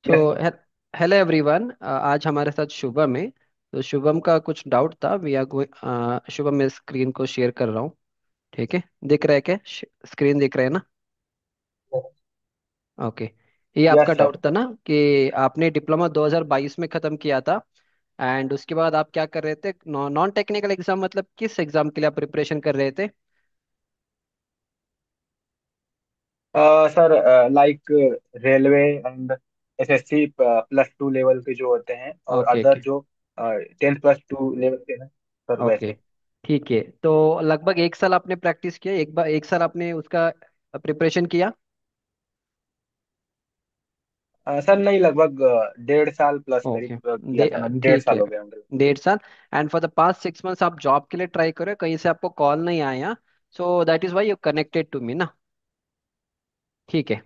तो yes sir. Hello everyone, आज हमारे साथ शुभम है। तो शुभम का कुछ डाउट था। वी आर गोइंग, शुभम मैं स्क्रीन को शेयर कर रहा हूँ। ठीक है, दिख रहा है क्या? स्क्रीन दिख रहा है ना? ओके। ये आपका यस सर। डाउट था ना कि आपने डिप्लोमा 2022 में ख़त्म किया था। एंड उसके बाद आप क्या कर रहे थे? नॉन टेक्निकल एग्जाम, मतलब किस एग्जाम के लिए आप प्रिपरेशन कर रहे थे? Sir, like railway and SSC +2 level के जो होते हैं, और ओके अदर ओके जो 10+2 लेवल के हैं सर, ओके। वैसे। ठीक है, तो लगभग एक साल आपने प्रैक्टिस किया, एक साल आपने उसका प्रिपरेशन किया। सर नहीं, लगभग 1.5 साल प्लस ओके। करीब किया था मैंने, डेढ़ ठीक साल है, हो गया मुझे। 1.5 साल। And for the past 6 months आप जॉब के लिए ट्राई करो, कहीं से आपको कॉल नहीं आया। So that is why you connected to me ना। ठीक है।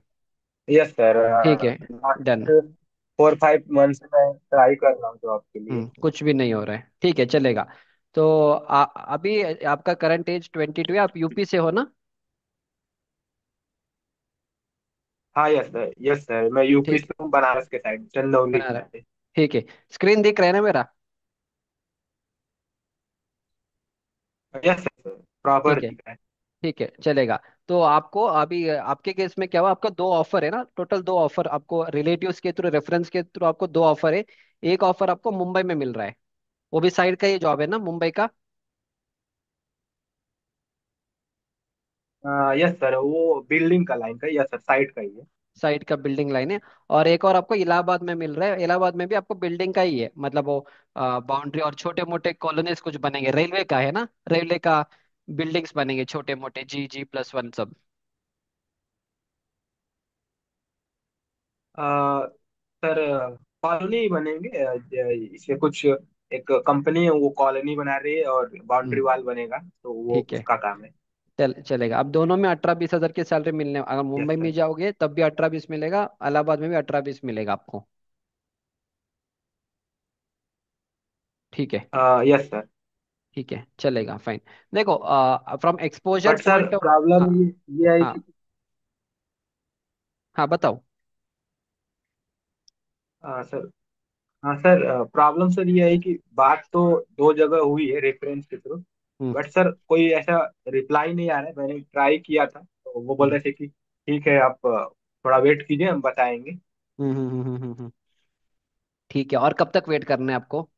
Yes sir. ठीक है। डन। लास्ट 4-5 मंथ से मैं ट्राई कर रहा हूँ जॉब के लिए। कुछ भी नहीं हो रहा है, ठीक है, चलेगा। तो अभी आपका करंट एज 22 है, आप यूपी से हो ना? हाँ, यस सर, यस सर, मैं यूपी ठीक। से हूँ, बनारस के साइड, चंदौली बना रहा है। से। ठीक है। स्क्रीन दिख रहा है ना मेरा? यस सर, प्रॉपर ठीक है। दिख रहा है। ठीक है, चलेगा। तो आपको अभी आपके केस में क्या हुआ, आपका दो ऑफर है ना, टोटल दो ऑफर आपको रिलेटिव्स के थ्रू, रेफरेंस के थ्रू आपको दो ऑफर है। एक ऑफर आपको मुंबई में मिल रहा है, वो भी साइड का ही जॉब है ना, मुंबई का। यस सर, वो बिल्डिंग का लाइन का, यस सर, साइड का ही है। साइड का बिल्डिंग लाइन है। और एक और आपको इलाहाबाद में मिल रहा है, इलाहाबाद में भी आपको बिल्डिंग का ही है, मतलब वो बाउंड्री और छोटे मोटे कॉलोनीज कुछ बनेंगे, रेलवे का है ना, रेलवे का बिल्डिंग्स बनेंगे छोटे मोटे, G+1 सब। अ, सर, कॉलोनी बनेंगे, इससे कुछ एक कंपनी है, वो कॉलोनी बना रही है और बाउंड्री हम्म। वॉल बनेगा, तो वो ठीक है, उसका काम है। चलेगा। अब दोनों में 18-20 हजार की सैलरी मिलने, अगर यस मुंबई में सर। जाओगे तब भी 18-20 मिलेगा, इलाहाबाद में भी 18-20 मिलेगा आपको। ठीक है। Yes sir. ठीक है, चलेगा, फाइन। देखो, from exposure but sir, point of. Problem हाँ ये है हाँ कि हाँ, बताओ। सर, हाँ सर, प्रॉब्लम सर ये है कि बात तो 2 जगह हुई है रेफरेंस के थ्रू। हम्म बट सर, कोई ऐसा रिप्लाई नहीं आ रहा है। मैंने ट्राई किया था, तो वो बोल हम्म रहे थे कि ठीक है, आप थोड़ा वेट कीजिए, हम बताएंगे। हम्म हम्म हम्म हम्म, ठीक है, और कब तक वेट करना है आपको?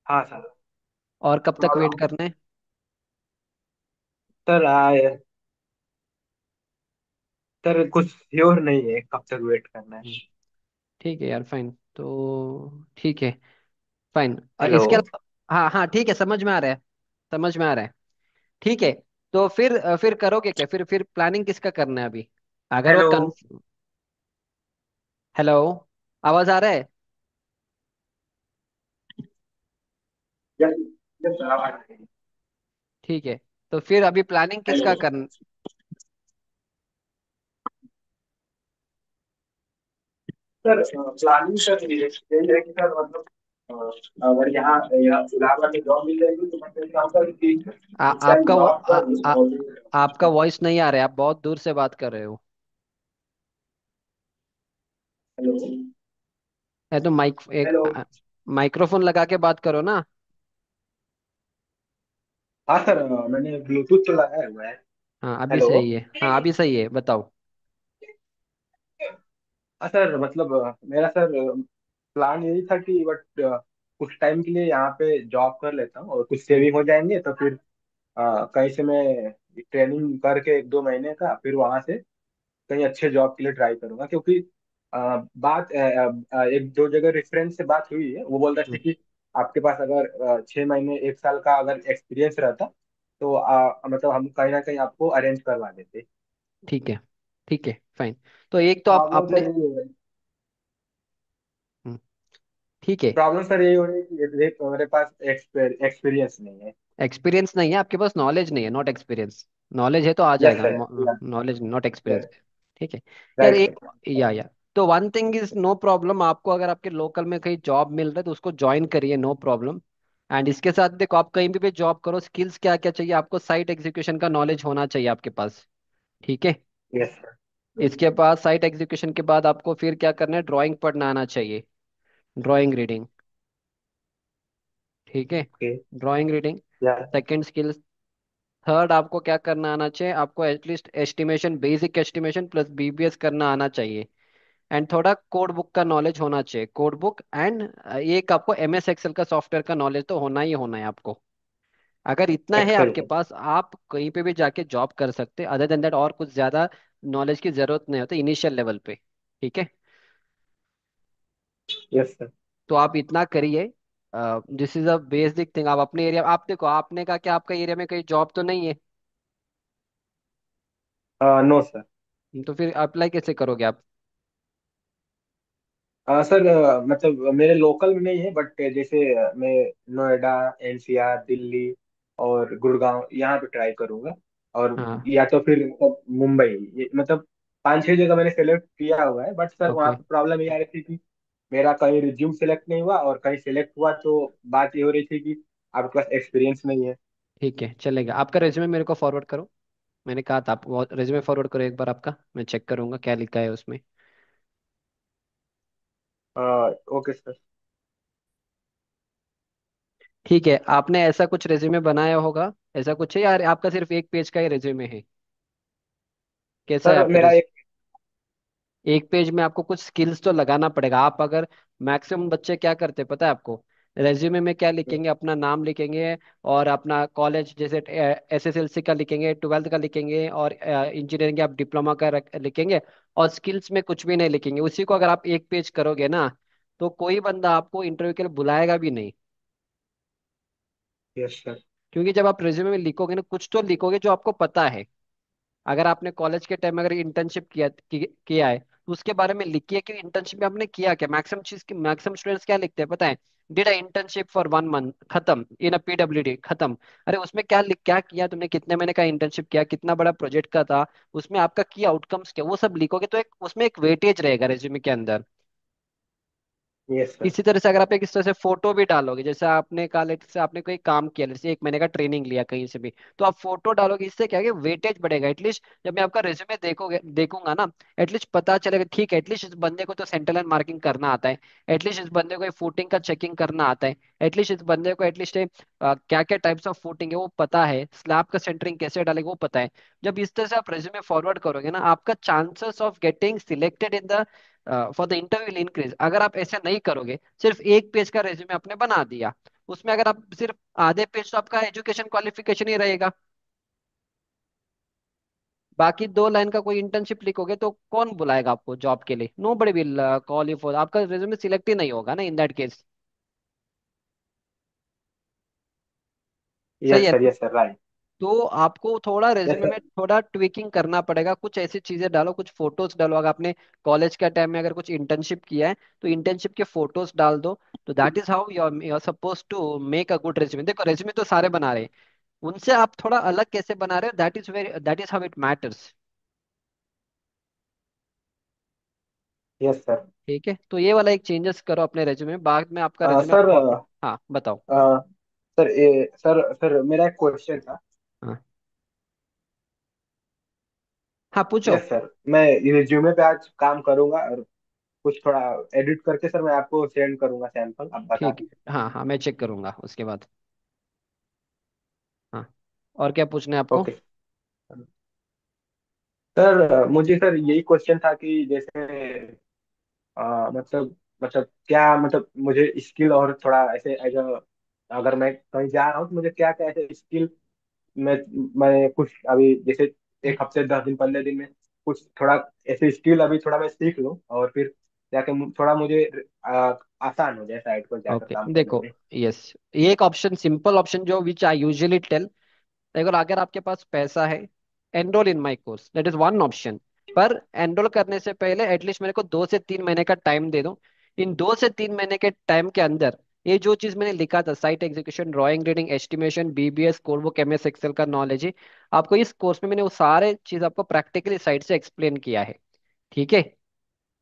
हाँ सर। और कब तक वेट प्रॉब्लम करना है? सर, सर कुछ श्योर नहीं है कब तक वेट करना है। हम्म, ठीक है यार, फाइन तो। ठीक है, फाइन। हेलो। इसके अलावा, हाँ हाँ, ठीक है, समझ में आ रहा है, समझ में आ रहा है। ठीक है। तो फिर करोगे क्या? फिर प्लानिंग किसका करना है अभी? अगर वो हेलो। हेलो, आवाज आ रहा है? यस, यस सर, आवाज आ रही है। ठीक है, तो फिर अभी प्लानिंग किसका हेलो करना? सर, प्लानिंग सर ये है कि सर, मतलब अगर यहाँ यहाँ इलाहाबाद में जॉब मिल जाएगी तो मैं फिर काम कर उस टाइम आपका जॉब कर और आपका वॉइस नहीं आ रहा है, आप बहुत दूर से बात कर रहे हो। हेलो। है तो माइक एक हेलो। माइक्रोफोन लगा के बात करो ना। हाँ सर, मैंने ब्लूटूथ तो लगाया हुआ है। हाँ अभी हेलो। सही है, हाँ अभी सही है, बताओ। हाँ सर, मतलब मेरा सर प्लान यही था कि बट कुछ टाइम के लिए यहाँ पे जॉब कर लेता हूँ और कुछ हम्म सेविंग हो जाएंगे, तो फिर कहीं से मैं ट्रेनिंग करके 1-2 महीने का, फिर वहां से कहीं अच्छे जॉब के लिए ट्राई करूंगा, क्योंकि बात 1-2 जगह रेफरेंस से बात हुई है। वो बोल रहे थे हम्म, कि आपके पास अगर 6 महीने 1 साल का अगर एक्सपीरियंस रहता, तो मतलब हम कहीं ना कहीं आपको अरेंज करवा देते। ठीक है। ठीक है, फाइन। तो एक तो आप प्रॉब्लम अपने। सर यही हो रही हम्म, ठीक है। प्रॉब्लम सर यही हो रही है कि मेरे पास एक्सपीरियंस नहीं है। एक्सपीरियंस नहीं है आपके पास, नॉलेज नहीं है, नॉट एक्सपीरियंस। नॉलेज है तो आ यस जाएगा, सर। Knowledge not experience. ठीक है। यार राइट एक, सर। या तो one thing is no problem, आपको अगर आपके लोकल में कहीं जॉब मिल रहा है तो उसको ज्वाइन करिए, नो प्रॉब्लम। एंड इसके साथ देखो, आप कहीं भी जॉब करो, स्किल्स क्या क्या चाहिए आपको, साइट एग्जीक्यूशन का नॉलेज होना चाहिए आपके पास। ठीक है। Yes sir. इसके बाद साइट एग्जीक्यूशन के बाद आपको फिर क्या करना है, ड्राइंग पढ़ना आना चाहिए, ड्राइंग रीडिंग। ठीक है, ओके। ड्राइंग रीडिंग या। Second skill. थर्ड आपको क्या करना आना चाहिए, आपको at least estimation, basic estimation plus BBS करना आना चाहिए। एंड थोड़ा कोड बुक का नॉलेज होना चाहिए, कोड बुक एंड एक आपको एमएस एक्सेल का सॉफ्टवेयर का नॉलेज तो होना ही होना है आपको। अगर इतना है एक्सेल आपके का। पास, आप कहीं पे भी जाके जॉब कर सकते, अदर देन दैट और कुछ ज्यादा नॉलेज की जरूरत नहीं होती इनिशियल लेवल पे। ठीक है, यस सर। तो आप इतना करिए। This is a basic thing. आप अपने एरिया, आप देखो, आपने कहा कि आपका एरिया में कोई जॉब तो नहीं है, नो सर। तो फिर अप्लाई कैसे करोगे आप? सर मतलब मेरे लोकल में नहीं है, बट जैसे मैं नोएडा, एनसीआर, दिल्ली और गुड़गांव यहाँ पे ट्राई करूंगा। और हाँ, या तो फिर मतलब मुंबई, ये मतलब 5-6 जगह मैंने सेलेक्ट किया हुआ है, बट सर वहाँ ओके, पे प्रॉब्लम ये आ रही थी कि मेरा कहीं रिज्यूम सेलेक्ट नहीं हुआ, और कहीं सेलेक्ट हुआ तो बात ये हो रही थी कि आपके पास एक्सपीरियंस नहीं है। ठीक है, चलेगा। आपका रेज्यूमे मेरे को फॉरवर्ड करो। मैंने कहा था आप रेज्यूमे फॉरवर्ड करो एक बार आपका, मैं चेक करूंगा क्या लिखा है उसमें। Okay sir. ठीक है, आपने ऐसा कुछ रेज्यूमे बनाया होगा, ऐसा कुछ है यार? आपका सिर्फ एक पेज का ही रेज्यूमे है? कैसा है सर आपका? मेरा एक। एक पेज में आपको कुछ स्किल्स तो लगाना पड़ेगा। आप अगर, मैक्सिमम बच्चे क्या करते हैं पता है आपको, रेज्यूमे में क्या लिखेंगे, अपना नाम लिखेंगे और अपना कॉलेज, जैसे एसएसएलसी का लिखेंगे, ट्वेल्थ का लिखेंगे और इंजीनियरिंग या आप डिप्लोमा का लिखेंगे, और स्किल्स में कुछ भी नहीं लिखेंगे। उसी को अगर आप एक पेज करोगे ना, तो कोई बंदा आपको इंटरव्यू के लिए बुलाएगा भी नहीं। Yes sir. क्योंकि जब आप रेज्यूमे में लिखोगे ना, कुछ तो लिखोगे जो आपको पता है। अगर आपने कॉलेज के टाइम में अगर इंटर्नशिप किया है, तो उसके बारे में लिखिए कि इंटर्नशिप में आपने किया क्या। मैक्सिमम चीज की, मैक्सिमम स्टूडेंट्स क्या लिखते हैं पता है, did a internship for 1 month, खत्म, इन अ पीडब्ल्यूडी, खत्म। अरे उसमें क्या किया तुमने, कितने महीने का इंटर्नशिप किया, कितना बड़ा प्रोजेक्ट का था, उसमें आपका की आउटकम्स क्या, वो सब लिखोगे तो एक उसमें एक वेटेज रहेगा रेज्यूमे के अंदर। Yes sir. इसी तरह से अगर आप एक इस तरह से फोटो भी डालोगे, जैसे आपने कहा लेट से आपने कोई काम किया, जैसे 1 महीने का ट्रेनिंग लिया कहीं से भी, तो आप फोटो डालोगे, इससे क्या है कि वेटेज बढ़ेगा। एटलीस्ट जब मैं आपका रिज्यूमे देखूंगा ना, एटलीस्ट पता चलेगा ठीक है, एटलीस्ट इस बंदे को तो सेंटर लाइन मार्किंग करना आता है, एटलीस्ट इस बंदे को फुटिंग का चेकिंग करना आता है, एटलीस्ट इस बंदे को एटलीस्ट क्या क्या टाइप्स ऑफ फुटिंग है वो पता है, स्लैब का सेंटरिंग कैसे डालेगा वो पता है। जब इस तरह से आप रेज्यूमे फॉरवर्ड करोगे ना, आपका chances of getting selected in the for the interview will increase. अगर आप ऐसा नहीं करोगे, सिर्फ एक पेज का रेज्यूमे आपने बना दिया, उसमें अगर आप सिर्फ आधे पेज तो आपका एजुकेशन क्वालिफिकेशन ही रहेगा, बाकी 2 लाइन का कोई इंटर्नशिप लिखोगे तो कौन बुलाएगा आपको जॉब के लिए? नो बड़ी विल कॉल यू फॉर, आपका रेज्यूमे सिलेक्ट ही नहीं होगा ना इन दैट केस। सही यस है सर। ना? Yes sir. राइट। तो आपको थोड़ा यस रेज्यूमे में सर। थोड़ा ट्विकिंग करना पड़ेगा, कुछ ऐसी चीजें डालो, कुछ फोटोज डालो। अगर आपने कॉलेज के टाइम में अगर कुछ इंटर्नशिप किया है, तो इंटर्नशिप के फोटोज डाल दो। तो that is how you are suppose to make a good resume. देखो रेज्यूमे तो सारे बना रहे हैं, उनसे आप थोड़ा अलग कैसे बना रहे हो, that is how it matters. Yes sir. ठीक है, तो ये वाला एक चेंजेस करो अपने रेज्यूमे में, बाद में आपका रेज्यूमे सर हाँ बताओ। सर मेरा एक क्वेश्चन था। हाँ, हाँ पूछो। यस सर, मैं रिज्यूमे पे आज काम करूंगा, और कुछ थोड़ा एडिट करके सर मैं आपको सेंड करूंगा सैंपल, आप बता ठीक दीजिए। है, हाँ हाँ, मैं चेक करूंगा उसके बाद। हाँ, और क्या पूछना है आपको? ओके सर, मुझे सर यही क्वेश्चन था कि जैसे मतलब क्या, मतलब मुझे स्किल और थोड़ा ऐसे एज अगर मैं कहीं जा रहा हूँ तो मुझे क्या क्या ऐसे स्किल मैं मैं कुछ अभी जैसे 1 हफ्ते, 10 दिन, 15 दिन में कुछ थोड़ा ऐसे स्किल अभी थोड़ा मैं सीख लूँ, और फिर जाके थोड़ा मुझे आसान हो जाए साइट पर जाकर ओके, काम करने देखो, में। यस, ये एक ऑप्शन, सिंपल ऑप्शन जो विच आई यूजुअली टेल, देखो अगर आपके पास पैसा है, enrol in my course, that is one option. पर एनरोल करने से पहले एटलीस्ट मेरे को 2 से 3 महीने का टाइम दे दो। इन 2 से 3 महीने के टाइम के अंदर ये जो चीज मैंने लिखा था, site execution, drawing, reading, estimation, BBS, code book, MS Excel का नॉलेज है, आपको इस कोर्स में मैंने वो सारे चीज आपको प्रैक्टिकली साइट से एक्सप्लेन किया है। ठीक है,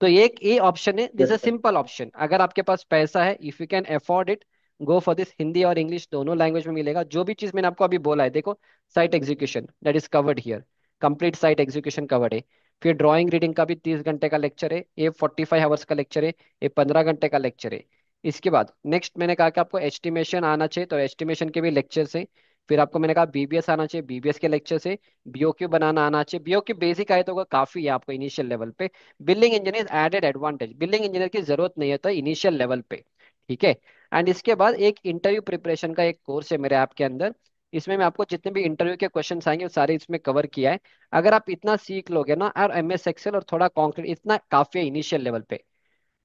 तो ये ऑप्शन है, this yes a sir. Simple option. अगर आपके पास पैसा है, if you can afford it, go for this. Hindi और इंग्लिश दोनों लैंग्वेज में मिलेगा, जो भी चीज मैंने आपको अभी बोला है। देखो, site execution that is covered here, complete site execution covered है। फिर ड्राइंग रीडिंग का भी 30 घंटे का लेक्चर है, ये 45 आवर्स का लेक्चर है, ये 15 घंटे का लेक्चर है। इसके बाद नेक्स्ट मैंने कहा कि आपको एस्टिमेशन आना चाहिए, तो एस्टिमेशन के भी लेक्चर्स हैं। फिर आपको मैंने कहा बीबीएस आना चाहिए, बीबीएस के लेक्चर्स है। बीओक्यू बनाना आना चाहिए, बीओक्यू बेसिक आए तो काफी है आपको इनिशियल लेवल पे। Building engineer added advantage, building engineer की जरूरत नहीं है तो इनिशियल लेवल पे। ठीक है। एंड इसके बाद एक इंटरव्यू प्रिपरेशन का एक कोर्स है मेरे ऐप के अंदर। इसमें मैं आपको जितने भी इंटरव्यू के क्वेश्चन आएंगे वो सारे इसमें कवर किया है। अगर आप इतना सीख लोगे ना, और एमएस एक्सेल और थोड़ा कॉन्क्रीट, इतना काफी है इनिशियल लेवल पे।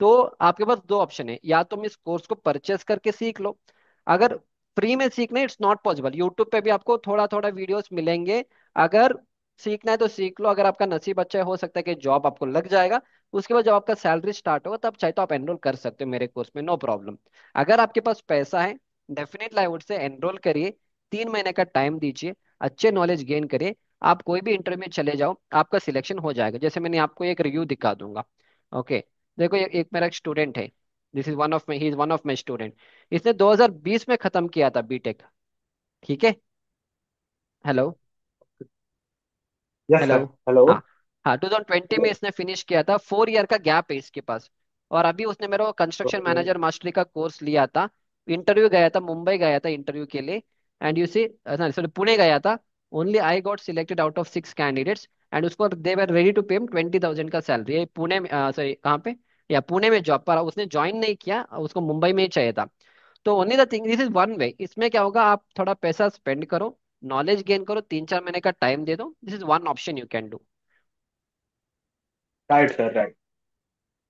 तो आपके पास दो ऑप्शन है, या तुम इस कोर्स को परचेस करके सीख लो। अगर फ्री में सीखना है, इट्स नॉट पॉसिबल, यूट्यूब पे भी आपको थोड़ा थोड़ा वीडियोस मिलेंगे। अगर सीखना है तो सीख लो, अगर आपका नसीब अच्छा है हो सकता है कि जॉब आपको लग जाएगा। उसके बाद जब आपका सैलरी स्टार्ट होगा तब चाहे तो आप एनरोल कर सकते हो मेरे कोर्स में, नो प्रॉब्लम। अगर आपके पास पैसा है, definitely I would say enrol करिए। 3 महीने का टाइम दीजिए, अच्छे नॉलेज गेन करिए। आप कोई भी इंटरव्यू में चले जाओ, आपका सिलेक्शन हो जाएगा। जैसे मैंने आपको एक रिव्यू दिखा दूंगा। ओके। देखो ये एक मेरा स्टूडेंट है, this is one of my, he is one of my student. इसने 2020 में खत्म किया था बीटेक। ठीक है। Hello. Yes hello. Sir, hello. हाँ। हाँ, 2020 में इसने फिनिश किया था, 4 ईयर का गैप है इसके पास। और अभी उसने मेरे को कंस्ट्रक्शन ओके। मैनेजर मास्टरी का कोर्स लिया था। इंटरव्यू गया था, मुंबई गया था इंटरव्यू के लिए। And you see, sorry Pune गया था। Only I got selected out of 6 candidates. एंड उसको दे वर रेडी टू पे 20,000 का सैलरी। ये पुणे में, सॉरी कहाँ पे, या पुणे में जॉब पर उसने ज्वाइन नहीं किया, उसको मुंबई में ही चाहिए था। तो only the thing, this is one way. इसमें क्या होगा, आप थोड़ा पैसा स्पेंड करो, नॉलेज गेन करो, 3-4 महीने का टाइम दे दो, this is one option you can do. Right sir, right.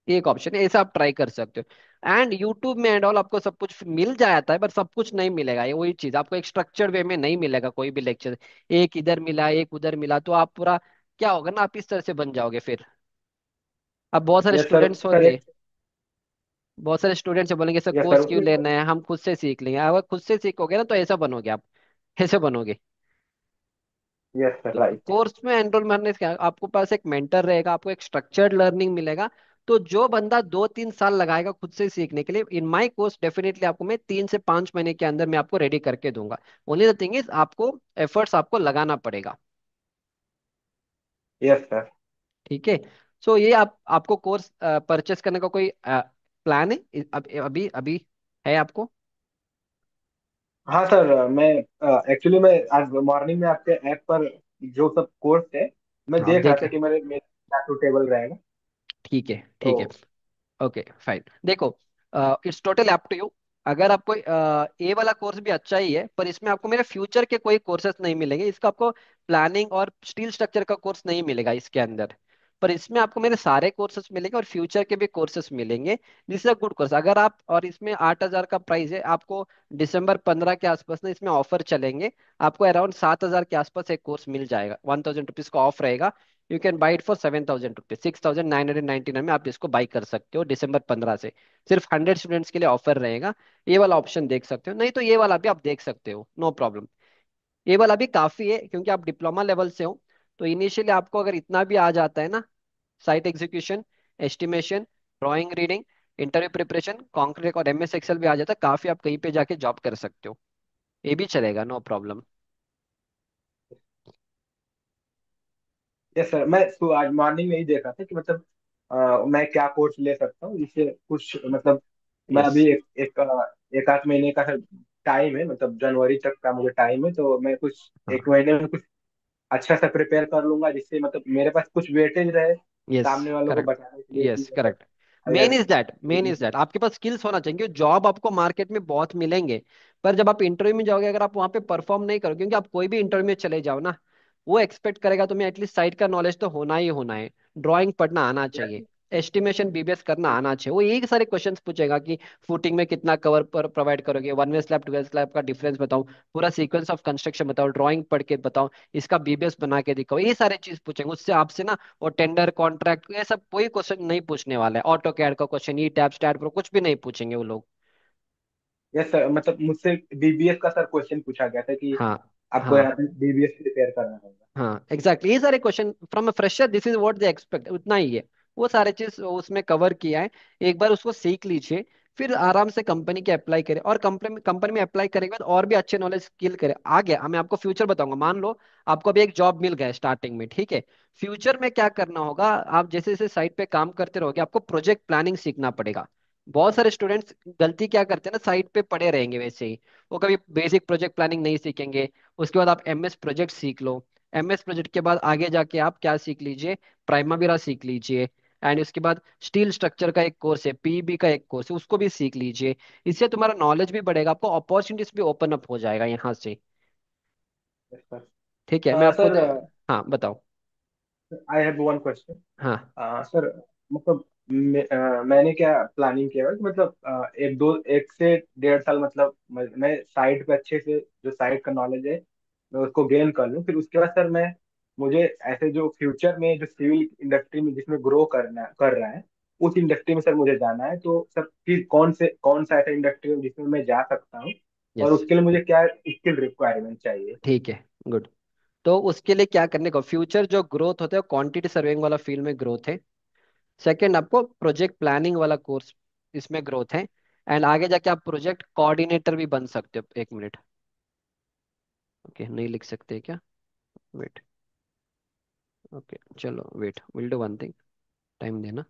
एक ऑप्शन है, ऐसा आप ट्राई कर सकते हो। एंड यूट्यूब में एंड ऑल आपको सब कुछ मिल जाता है, पर सब कुछ नहीं मिलेगा, ये वही चीज आपको एक स्ट्रक्चर्ड वे में नहीं मिलेगा कोई भी लेक्चर। एक इधर मिला, एक उधर मिला, तो आप पूरा, क्या होगा ना, आप इस तरह से बन जाओगे फिर। अब बहुत सारे यस सर, स्टूडेंट्स सर होंगे, एक। बहुत सारे स्टूडेंट्स से बोलेंगे सर यस कोर्स सर, क्यों लेना है, हम खुद से सीख लेंगे। अगर खुद से सीखोगे ना तो ऐसा बनोगे आप, ऐसे बनोगे। यस सर, तो राइट। कोर्स में एनरोल करने से आपको पास एक मेंटर रहेगा, आपको एक स्ट्रक्चर्ड लर्निंग मिलेगा। तो जो बंदा 2-3 साल लगाएगा खुद से सीखने के लिए, इन माई कोर्स डेफिनेटली आपको मैं 3 से 5 महीने के अंदर मैं आपको रेडी करके दूंगा। ओनली द थिंग इज आपको एफर्ट्स आपको लगाना पड़ेगा। Yes sir. ठीक है। सो ये आपको कोर्स परचेस करने का कोई प्लान है अभी अभी है आपको? हाँ सर, मैं एक्चुअली मैं आज मॉर्निंग में आपके ऐप पर जो सब कोर्स है, मैं आप देख रहा देख, था कि मेरे मेरे क्या सूटेबल रहेगा। ठीक है तो ठीक है। ओके फाइन, देखो, it's total up to you. अगर आपको ए वाला कोर्स भी अच्छा ही है, पर इसमें आपको मेरे फ्यूचर के कोई कोर्सेज नहीं मिलेंगे, इसका आपको प्लानिंग और स्टील स्ट्रक्चर का कोर्स नहीं मिलेगा इसके अंदर। पर इसमें आपको मेरे सारे कोर्सेज मिलेंगे और फ्यूचर के भी कोर्सेज मिलेंगे। This is a good course. अगर आप, और इसमें 8,000 का प्राइस है आपको, December 15 के आसपास ना इसमें ऑफर चलेंगे। आपको अराउंड 7,000 के आसपास एक कोर्स मिल जाएगा, 1,000 रुपीज का ऑफ रहेगा। You can buy it for 7,000 rupees, 6,999 में आप इसको बाई कर सकते हो December 15 से। सिर्फ 100 स्टूडेंट्स के लिए ऑफर रहेगा। ये वाला ऑप्शन देख सकते हो, नहीं तो ये वाला भी आप देख सकते हो, नो प्रॉब्लम। ये वाला भी काफी है क्योंकि आप डिप्लोमा लेवल से हो। तो इनिशियली आपको अगर इतना भी आ जाता है ना, site execution, estimation, drawing reading, interview preparation, concrete और एमएस एक्सेल भी आ जाता है, काफी आप कहीं पे जाके जॉब कर सकते हो। ये भी चलेगा, नो प्रॉब्लम। यस सर, मैं तो आज मॉर्निंग में ही देख रहा था कि मतलब मैं क्या कोर्स ले सकता हूँ जिससे कुछ मतलब मैं यस। अभी एक आध महीने का टाइम है, मतलब जनवरी तक का मुझे टाइम है, तो मैं कुछ हाँ। एक महीने में कुछ अच्छा सा प्रिपेयर कर लूंगा जिससे मतलब मेरे पास कुछ वेटेज रहे यस सामने वालों को करेक्ट। बताने के लिए कि यस मतलब करेक्ट। मेन अगर। Is that, main is that आपके पास स्किल्स होना चाहिए, क्योंकि जॉब आपको मार्केट में बहुत मिलेंगे। पर जब आप इंटरव्यू में जाओगे, अगर आप वहां पे परफॉर्म नहीं करोगे, क्योंकि आप कोई भी इंटरव्यू में चले जाओ ना, वो एक्सपेक्ट करेगा तुम्हें एटलीस्ट साइट का नॉलेज तो होना ही होना है, ड्राइंग पढ़ना आना चाहिए, एस्टिमेशन बीबीएस करना आना चाहिए। वो यही सारे क्वेश्चंस पूछेगा कि फुटिंग में कितना कवर पर प्रोवाइड करोगे, one way slab two way slab का डिफरेंस बताओ, पूरा सीक्वेंस ऑफ कंस्ट्रक्शन बताओ, ड्राइंग पढ़ के बताओ, इसका बीबीएस बना के दिखाओ, ये सारे चीज पूछेंगे उससे आपसे ना। और टेंडर कॉन्ट्रैक्ट ये सब कोई क्वेश्चन नहीं पूछने वाला है, ऑटो कैड का क्वेश्चन, ई टैब स्टैट प्रो कुछ भी नहीं पूछेंगे वो लोग। यस सर, मतलब मुझसे बीबीएस का सर क्वेश्चन पूछा गया था कि हाँ। आपको हाँ। यहाँ पे बीबीएस प्रिपेयर करना होगा। हाँ एग्जैक्टली, ये सारे question from a fresher, this is what they expect, उतना ही है। वो सारे चीज उसमें कवर किया है, एक बार उसको सीख लीजिए। फिर आराम से कंपनी के अप्लाई करे, और कंपनी कंपनी में अप्लाई करने के बाद और भी अच्छे नॉलेज स्किल करे। आ गया, मैं आपको फ्यूचर बताऊंगा। मान लो आपको अभी एक जॉब मिल गया स्टार्टिंग में, ठीक है। फ्यूचर में क्या करना होगा, आप जैसे जैसे साइट पे काम करते रहोगे आपको प्रोजेक्ट प्लानिंग सीखना पड़ेगा। बहुत सारे स्टूडेंट्स गलती क्या करते हैं ना, साइट पे पड़े रहेंगे वैसे ही, वो कभी बेसिक प्रोजेक्ट प्लानिंग नहीं सीखेंगे। उसके बाद आप एमएस प्रोजेक्ट सीख लो। एमएस प्रोजेक्ट के बाद आगे जाके आप क्या सीख लीजिए, प्राइमावेरा सीख लीजिए। एंड उसके बाद स्टील स्ट्रक्चर का एक कोर्स है, पीईबी का एक कोर्स है, उसको भी सीख लीजिए। इससे तुम्हारा नॉलेज भी बढ़ेगा, आपको अपॉर्चुनिटीज भी ओपन अप हो जाएगा यहाँ से। Yes sir. ठीक है, मैं आपको सर, हाँ बताओ। I have one question. हाँ। सर, मतलब मैंने क्या प्लानिंग किया है कि मतलब एक से 1.5 साल, मतलब मैं साइट पे अच्छे से, जो साइट का नॉलेज है मैं उसको गेन कर लूँ। फिर उसके बाद सर मैं, मुझे ऐसे जो फ्यूचर में जो सिविल इंडस्ट्री में जिसमें ग्रो कर रहा है, उस इंडस्ट्री में सर मुझे जाना है। तो सर फिर कौन सा ऐसा इंडस्ट्री है जिसमें मैं जा सकता हूँ, और यस। उसके लिए मुझे क्या स्किल रिक्वायरमेंट चाहिए? ठीक है, गुड। तो उसके लिए क्या करने को, फ्यूचर जो ग्रोथ होता है क्वांटिटी सर्विंग वाला फील्ड में ग्रोथ है। सेकंड, आपको प्रोजेक्ट प्लानिंग वाला कोर्स, इसमें ग्रोथ है। एंड आगे जाके आप प्रोजेक्ट कोऑर्डिनेटर भी बन सकते हो। एक मिनट, ओके, नहीं लिख सकते क्या? वेट, ओके चलो, wait, will do one thing, time देना।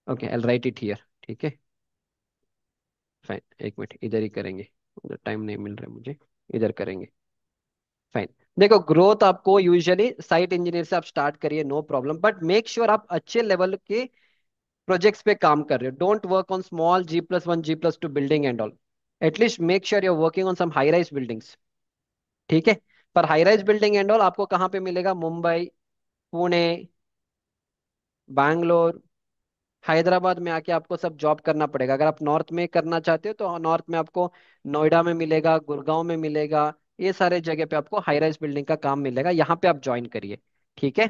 Okay, I write it here. ठीक है, फाइन, एक मिनट, इधर ही करेंगे, उधर टाइम नहीं मिल रहा है मुझे, इधर करेंगे। फाइन। देखो, ग्रोथ आपको यूजुअली साइट इंजीनियर से आप स्टार्ट करिए, no problem, but make sure आप अच्छे लेवल के प्रोजेक्ट्स पे काम कर रहे हो। Don't work on small G+1 G+2 building and all. At least make sure you are working on some high rise buildings. ठीक है। पर high rise building and all आपको कहाँ पे मिलेगा? मुंबई, पुणे, बैंगलोर, हैदराबाद में आके आपको सब जॉब करना पड़ेगा। अगर आप नॉर्थ में करना चाहते हो तो नॉर्थ में आपको नोएडा में मिलेगा, गुड़गांव में मिलेगा। ये सारे जगह पे आपको हाई राइज बिल्डिंग का काम मिलेगा, यहाँ पे आप ज्वाइन करिए। ठीक है।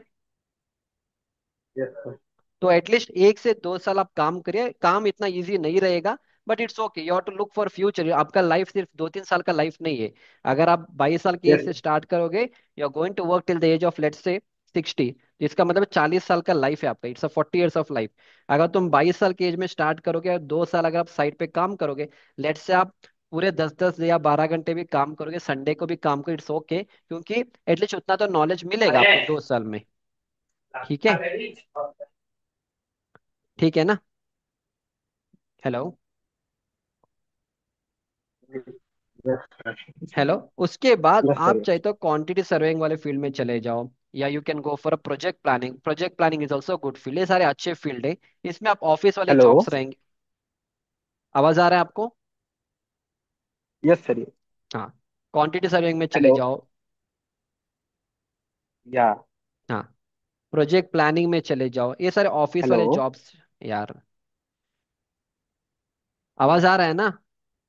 Yes sir. तो एटलीस्ट 1 से 2 साल आप काम करिए। काम इतना इजी नहीं रहेगा, but it's okay, you have to look for future. आपका लाइफ सिर्फ 2-3 साल का लाइफ नहीं है। अगर आप 22 साल की एज यस से स्टार्ट करोगे, you are going to work till the age of let's say 60। जिसका मतलब 40 साल का लाइफ है आपका, it's a 40 years of life. अगर तुम 22 साल की एज में स्टार्ट करोगे और 2 साल अगर आप साइड पे काम करोगे, लेट्स से आप पूरे 10-10 या 12 घंटे भी काम करोगे, संडे को भी काम करो, इट्स ओके, क्योंकि एटलीस्ट उतना तो नॉलेज मिलेगा आपको 2 साल में। ठीक है। ठीक है ना? हेलो? हेलो? उसके बाद यस आप सर। चाहे तो क्वांटिटी सर्वेइंग वाले फील्ड में चले जाओ, या you can go for a project planning. Project planning is also good field, ये सारे अच्छे फील्ड है। इसमें आप ऑफिस वाले हेलो। जॉब्स रहेंगे। आवाज आ रहा है आपको? Yes sir. हाँ, क्वांटिटी सर्वेइंग में चले हेलो। जाओ। या। हाँ, प्रोजेक्ट प्लानिंग में चले जाओ, ये सारे ऑफिस हेलो। वाले जॉब्स। यार, आवाज आ रहा है ना?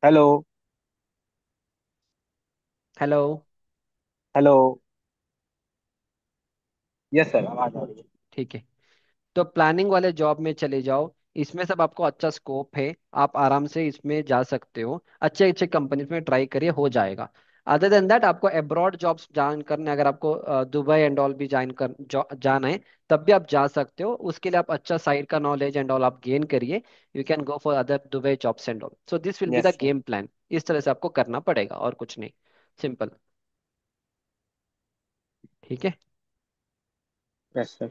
Hello. Hello? Hello. Yes sir, आवाज आ रही है। ठीक है, तो प्लानिंग वाले जॉब में चले जाओ। इसमें सब आपको अच्छा स्कोप है, आप आराम से इसमें जा सकते हो, अच्छे अच्छे कंपनीज में ट्राई करिए, हो जाएगा। अदर देन दैट, आपको अब्रॉड जॉब्स ज्वाइन करने, अगर आपको दुबई एंड ऑल भी जाना है, तब भी आप जा सकते हो। उसके लिए आप अच्छा साइड का नॉलेज एंड ऑल आप गेन करिए। You can go for other Dubai jobs and all. So this will be yes the sir. Game plan. इस तरह से आपको करना पड़ेगा, और कुछ नहीं, सिंपल। ठीक है। Yes sir.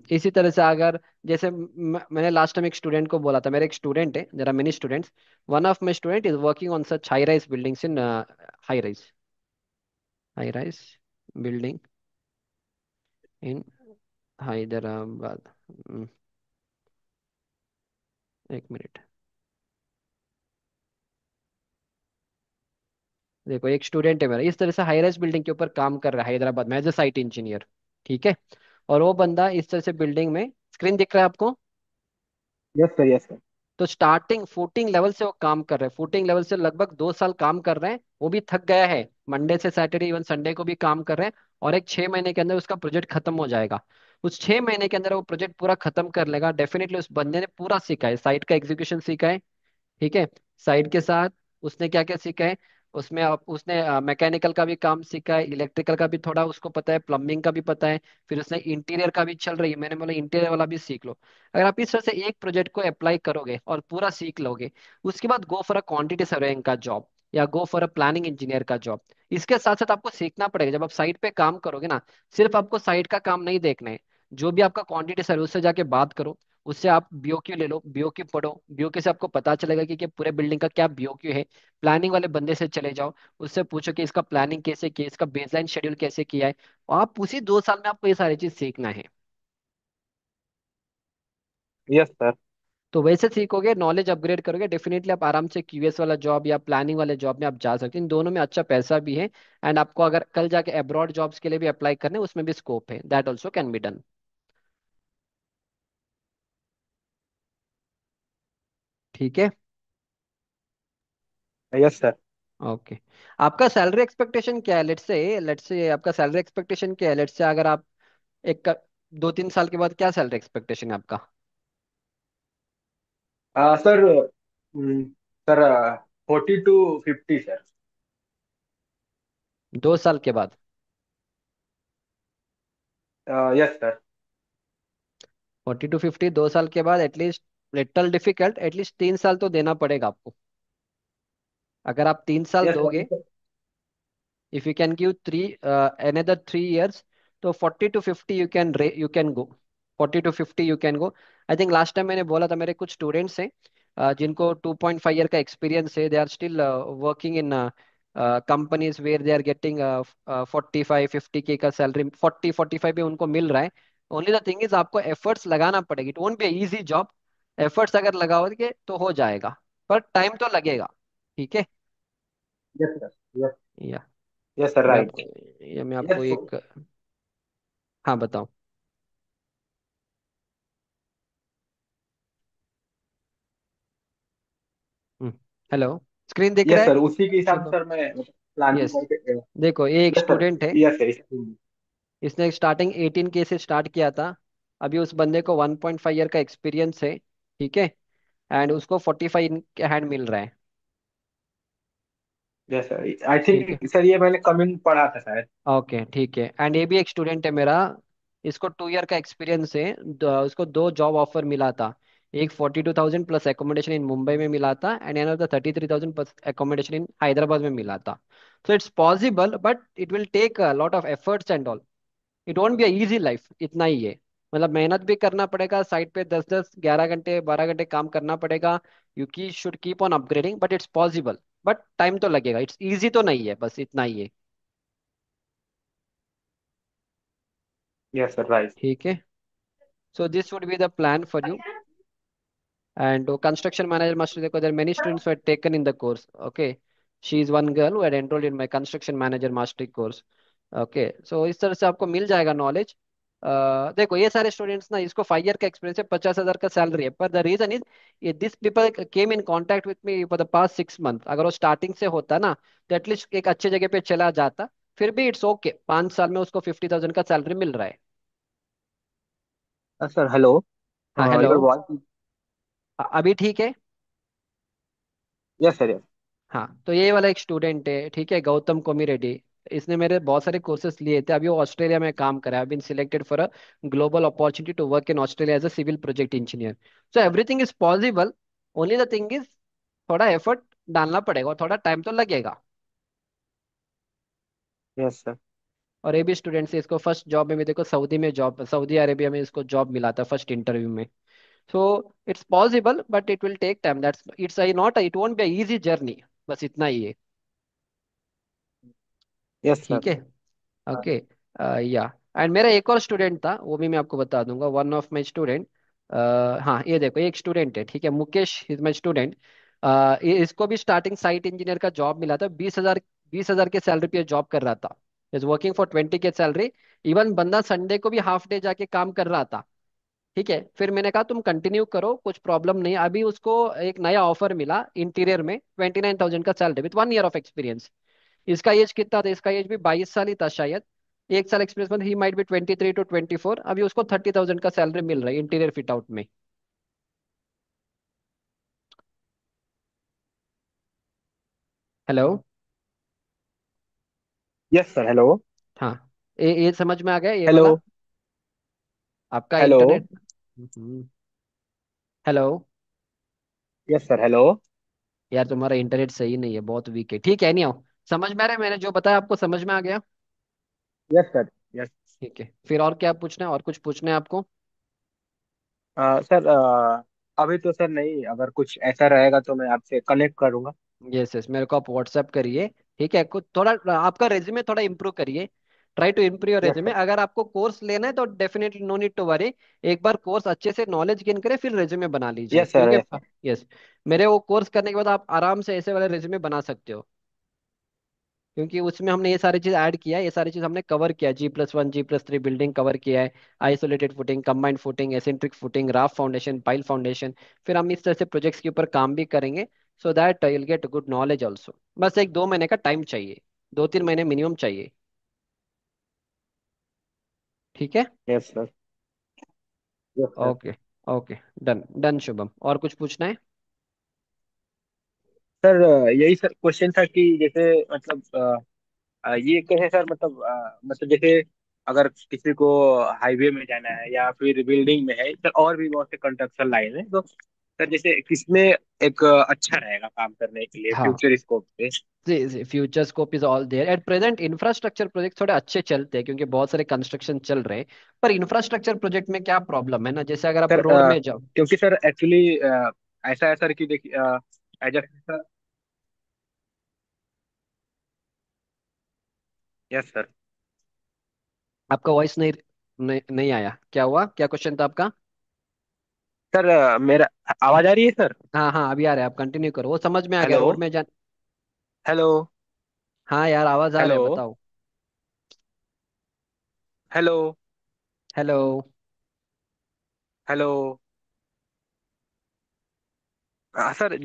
इसी तरह से अगर, जैसे मैंने लास्ट टाइम एक स्टूडेंट को बोला था, मेरे एक स्टूडेंट है, there are many students, one of my student is working on such high rise buildings in high rise building in Hyderabad. एक मिनट, देखो एक स्टूडेंट है मेरा, इस तरह से हाई राइज बिल्डिंग के ऊपर काम कर रहा है हैदराबाद में एज ए साइट इंजीनियर। ठीक है। और वो बंदा इस तरह से बिल्डिंग में, स्क्रीन दिख रहा है आपको? Yes sir. Yes sir. तो स्टार्टिंग फुटिंग लेवल से वो काम कर रहे हैं, फुटिंग लेवल से लगभग 2 साल काम कर रहे हैं। वो भी थक गया है, मंडे से सैटरडे इवन संडे को भी काम कर रहे हैं। और एक 6 महीने के अंदर उसका प्रोजेक्ट खत्म हो जाएगा। उस 6 महीने के अंदर वो प्रोजेक्ट पूरा खत्म कर लेगा डेफिनेटली। उस बंदे ने पूरा सीखा है, साइट का एग्जीक्यूशन सीखा है। ठीक है। साइट के साथ उसने क्या क्या सीखा है, उसमें आप उसने मैकेनिकल का भी काम सीखा है, इलेक्ट्रिकल का भी थोड़ा उसको पता है, प्लम्बिंग का भी पता है। फिर उसने इंटीरियर का भी चल रही है, मैंने बोला इंटीरियर वाला भी सीख लो। अगर आप इस तरह से एक प्रोजेक्ट को अप्लाई करोगे और पूरा सीख लोगे, उसके बाद go for a quantity surveying का जॉब, या go for a planning engineer का जॉब। इसके साथ साथ आपको सीखना पड़ेगा, जब आप साइट पे काम करोगे ना, सिर्फ आपको साइट का काम नहीं देखना है। जो भी आपका क्वांटिटी सर्वे, उससे जाके बात करो, उससे आप बीओक्यू ले लो, बीओक्यू पढ़ो, बीओक्यू से आपको पता चलेगा कि पूरे बिल्डिंग का क्या बीओक्यू है। प्लानिंग वाले बंदे से चले जाओ, उससे पूछो कि इसका प्लानिंग कैसे किया, इसका बेसलाइन शेड्यूल कैसे किया है। और आप उसी 2 साल में आपको ये सारी चीज सीखना है। Yes sir. तो वैसे सीखोगे, नॉलेज अपग्रेड करोगे, डेफिनेटली आप आराम से क्यूएस वाला जॉब या प्लानिंग वाले जॉब में आप जा सकते हैं। इन दोनों में अच्छा पैसा भी है। एंड आपको अगर कल जाके अब्रॉड जॉब्स के लिए भी अप्लाई करने, उसमें भी स्कोप है, that also can be done. ठीक है। Yes sir. ओके। आपका सैलरी एक्सपेक्टेशन क्या है? लेट्स से आपका सैलरी एक्सपेक्टेशन क्या है? लेट्स से अगर आप एक 2-3 साल के बाद क्या सैलरी एक्सपेक्टेशन है आपका? Sir, sir 40 to 50 sir. 2 साल के बाद? Yes sir. 40 to 50, 2 साल के बाद एटलीस्ट। लिटल डिफिकल्ट, एटलीस्ट 3 साल तो देना पड़ेगा आपको। अगर आप 3 साल यस दोगे, sir. If you can give three another 3 years, तो 40 to 50 you can go. 40 to 50 you can go. I think last time मैंने बोला था, मेरे कुछ स्टूडेंट्स हैं जिनको 2.5 ईयर का एक्सपीरियंस है, they are still working in companies where they are getting 45-50 के का सैलरी, 40-45 पे उनको मिल रहा है। ओनली द थिंग इज आपको एफर्ट्स लगाना पड़ेगी, it won't be easy job. Efforts अगर लगाओगे तो हो जाएगा, पर टाइम तो लगेगा। ठीक है। Yes sir. यस। या यस सर, ये राइट। आपको, ये मैं आपको यस। एक, हाँ बताओ। हम्म, हेलो, स्क्रीन दिख रहा यस है? सर, उसी के हिसाब देखो। से सर मैं प्लानिंग यस। करके। देखो, ये एक यस सर। स्टूडेंट है। Yes sir. इसने स्टार्टिंग 18 के से स्टार्ट किया था। अभी उस बंदे को 1.5 ईयर का एक्सपीरियंस है। ठीक है। एंड उसको 45 के हैंड मिल रहा है। यस सर, आई ठीक है। थिंक सर ये मैंने कमेंट पढ़ा था शायद। ओके ठीक है। एंड ये भी एक स्टूडेंट है मेरा, इसको 2 ईयर का एक्सपीरियंस है। उसको 2 जॉब ऑफर मिला था। एक 42,000 प्लस एकोमोडेशन इन मुंबई में मिला था, and another 33,000 plus accommodation in Hyderabad में मिला था। So it's possible, but it will take a lot of efforts and all. It won't be easy life, इतना ही है। मतलब मेहनत भी करना पड़ेगा, साइड पे 10-10 11 घंटे 12 घंटे काम करना पड़ेगा। यू की should keep on upgrading, but it's possible. But time तो लगेगा, इट्स इजी तो नहीं है, बस इतना ही है। Yes sir, right. ठीक है। So this would be the plan for you. And construction manager master, there are many students who had taken in the course. Okay, she is one girl who had enrolled in my construction manager mastery course. Okay, so इस तरह से आपको मिल जाएगा knowledge. देखो, ये सारे students ना, इसको 5 ईयर का एक्सपीरियंस है, 50,000 का सैलरी है, पर द रीजन इज ये this people came in contact with me for the past 6 month. अगर वो स्टार्टिंग से होता ना, तो एटलीस्ट एक अच्छे जगह पे चला जाता। फिर भी इट्स ओके, 5 साल में उसको 50,000 का सैलरी मिल रहा है। Sir hello. हाँ हेलो। Your voice. अभी ठीक है? Yes sir. यस। हाँ, तो ये वाला एक स्टूडेंट है, ठीक है, गौतम कोमी रेड्डी। इसने मेरे बहुत सारे कोर्सेज लिए थे, अभी वो ऑस्ट्रेलिया में काम कर रहा है, been selected for a global opportunity to work in Australia as a civil project engineer. So everything is possible. Only the thing is थोड़ा एफर्ट डालना पड़ेगा और थोड़ा टाइम तो लगेगा। Yes sir. और ये भी स्टूडेंट से, इसको फर्स्ट जॉब में भी देखो, सऊदी में जॉब, सऊदी अरेबिया में इसको जॉब मिला था फर्स्ट इंटरव्यू में। So it's possible, but it will take time, that's it's I not, it won't be easy journey. बस इतना ही है। Yes sir. ठीक है। ओके। या एंड मेरा एक और स्टूडेंट था, वो भी मैं आपको बता दूंगा, वन ऑफ माई स्टूडेंट। हाँ, ये देखो, एक स्टूडेंट है, ठीक है, मुकेश इज माई स्टूडेंट। इसको भी स्टार्टिंग साइट इंजीनियर का जॉब मिला था, 20,000 के सैलरी पे जॉब कर रहा था। इज वर्किंग फॉर 20 के सैलरी। इवन बंदा संडे को भी हाफ डे जाके काम कर रहा था। ठीक है, फिर मैंने कहा तुम कंटिन्यू करो, कुछ प्रॉब्लम नहीं। अभी उसको एक नया ऑफर मिला इंटीरियर में, 29,000 का salary with 1 year of experience. इसका एज कितना था? इसका एज भी 22 साल ही था शायद। 1 साल एक्सपीरियंस में ही माइट बी 23 to 24। अभी उसको 30,000 का सैलरी मिल रहा है इंटीरियर फिट आउट में। हेलो। Yes sir. हेलो। हाँ, ये समझ में आ गया ये हेलो। वाला? आपका हेलो। इंटरनेट। हम्म। हेलो। Yes sir. हेलो। यार तुम्हारा इंटरनेट सही नहीं है, बहुत वीक है। ठीक है, नहीं आओ। समझ में आ रहा है, मैंने जो बताया आपको समझ में आ गया? Yes sir. यस। ठीक है, फिर और क्या पूछना है? और कुछ पूछना है आपको? सर, अभी तो सर नहीं, अगर कुछ ऐसा रहेगा तो मैं आपसे कनेक्ट करूंगा। यस यस, मेरे को आप व्हाट्सएप करिए। ठीक है, कुछ थोड़ा आपका रेज्यूमे थोड़ा इम्प्रूव करिए। Try to improve your yes resume. Sir. अगर आपको कोर्स लेना है तो definitely no need to worry. एक बार कोर्स अच्छे से नॉलेज गेन करें, फिर रेज्यूमे बना लीजिए, यस सर। क्योंकि यस सर। यस, मेरे वो कोर्स करने के बाद आप आराम से ऐसे वाले रेज्यूमे बना सकते हो। क्योंकि उसमें हमने ये सारी चीज ऐड किया है, ये सारी चीज हमने कवर किया है। G+1 G+3 बिल्डिंग कवर किया है। Isolated footing, combined footing, eccentric footing, raft foundation, pile foundation. फिर हम इस तरह से प्रोजेक्ट्स के ऊपर काम भी करेंगे। So that you'll get good knowledge also. बस एक 2 महीने का टाइम चाहिए, 2-3 महीने मिनिमम चाहिए। ठीक है। Yes sir. Yes sir. Okay. Okay. Done done Shubham, और कुछ पूछना है? सर, यही सर क्वेश्चन था कि जैसे मतलब ये कैसे सर, मतलब जैसे अगर किसी को हाईवे में जाना है या फिर बिल्डिंग में है, सर और भी बहुत से कंस्ट्रक्शन लाइन है, तो सर जैसे किसमें एक अच्छा रहेगा काम करने के लिए हाँ फ्यूचर स्कोप पे? जी जी, future scope is all there at present. Infrastructure project थोड़े अच्छे चलते हैं क्योंकि बहुत सारे कंस्ट्रक्शन चल रहे हैं। पर इंफ्रास्ट्रक्चर प्रोजेक्ट में क्या प्रॉब्लम है ना, जैसे अगर आप सर, रोड में जाओ। क्योंकि सर एक्चुअली ऐसा है सर कि देखिए, as a sir. Yes sir. आपका वॉइस नहीं आया, क्या हुआ? क्या क्वेश्चन था आपका? सर, मेरा आवाज आ रही है सर? हाँ हाँ, अभी आ रहा है, आप कंटिन्यू करो। वो समझ में आ गया, हेलो। रोड में जा। हेलो। हाँ यार, आवाज आ रहा है, हेलो। बताओ। Hello. Hello. Hello. Sir,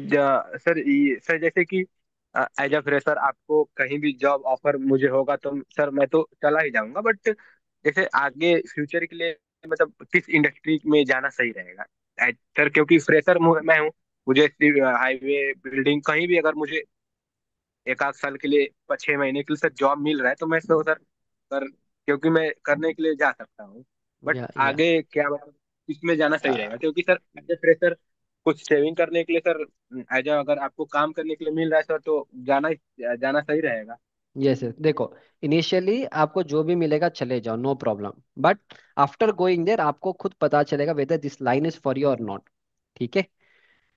sir जैसे कि एज अ फ्रेशर आपको कहीं भी जॉब ऑफर मुझे होगा तो सर मैं तो चला ही जाऊंगा, बट जैसे आगे फ्यूचर के लिए मतलब किस इंडस्ट्री में जाना सही रहेगा? सर क्योंकि फ्रेशर मैं हूँ, मुझे हाईवे बिल्डिंग कहीं भी अगर मुझे एक आध साल के लिए 6 महीने के लिए सर जॉब मिल रहा है तो मैं तो सर, सर क्योंकि मैं करने के लिए जा सकता हूँ, बट या आगे क्या मतलब किसमें जाना सही रहेगा? या क्योंकि सर एज ए फ्रेशर कुछ सेविंग करने के लिए सर, एज अगर आपको काम करने के लिए मिल रहा है सर तो जाना सही रहेगा। यस यस, देखो, इनिशियली आपको जो भी मिलेगा चले जाओ, no problem. But after going there आपको खुद पता चलेगा whether this line is for you और नॉट। ठीक है।